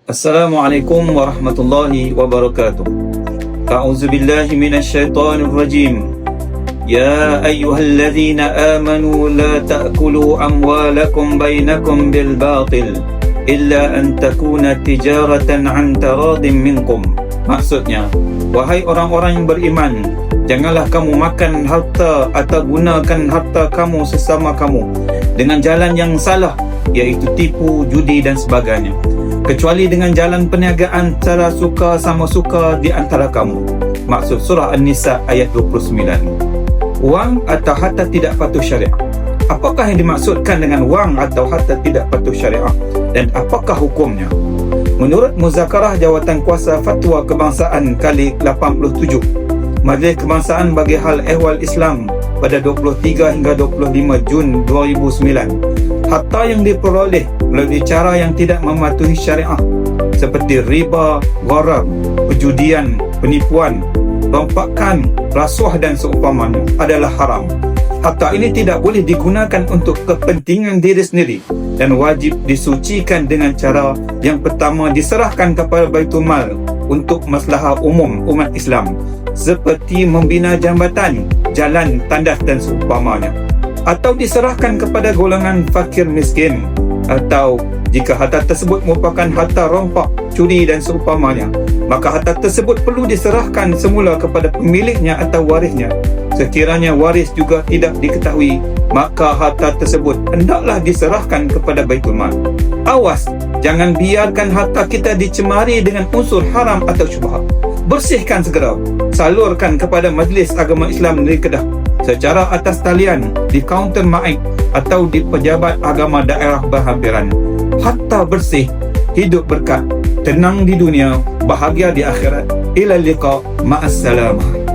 Assalamualaikum warahmatullahi wabarakatuh. A'udzubillahi minasyaitonir rajim. Ya ayyuhalladzina amanu la ta'kulu amwalakum bainakum bil batil illa an takuna tijaratan an taradin minkum. Maksudnya, wahai orang-orang yang beriman, janganlah kamu makan harta atau gunakan harta kamu sesama kamu dengan jalan yang salah, iaitu tipu, judi dan sebagainya, kecuali dengan jalan perniagaan cara suka sama suka di antara kamu. Maksud surah An-Nisa ayat 29. Wang atau harta tidak patuh syariah. Apakah yang dimaksudkan dengan wang atau harta tidak patuh syariah, dan apakah hukumnya? Menurut Muzakarah Jawatan Kuasa Fatwa Kebangsaan kali 87, Majlis Kebangsaan bagi Hal Ehwal Islam pada 23 hingga 25 Jun 2009, harta yang diperoleh melalui cara yang tidak mematuhi syariah seperti riba, gharar, perjudian, penipuan, rompakan, rasuah dan seumpamanya adalah haram. Harta ini tidak boleh digunakan untuk kepentingan diri sendiri dan wajib disucikan dengan cara yang pertama diserahkan kepada Baitul Mal untuk maslahah umum umat Islam, seperti membina jambatan, jalan, tandas dan seumpamanya, atau diserahkan kepada golongan fakir miskin, atau jika harta tersebut merupakan harta rompak, curi dan seumpamanya, maka harta tersebut perlu diserahkan semula kepada pemiliknya atau warisnya. Sekiranya waris juga tidak diketahui, maka harta tersebut hendaklah diserahkan kepada Baitul Mal. Awas, jangan biarkan harta kita dicemari dengan unsur haram atau syubhat. Bersihkan segera, salurkan kepada Majlis Agama Islam Negeri Kedah secara atas talian, di kaunter Maik atau di pejabat agama daerah berhampiran. Harta bersih, hidup berkat, tenang di dunia, bahagia di akhirat. Ila liqa, ma'assalamah.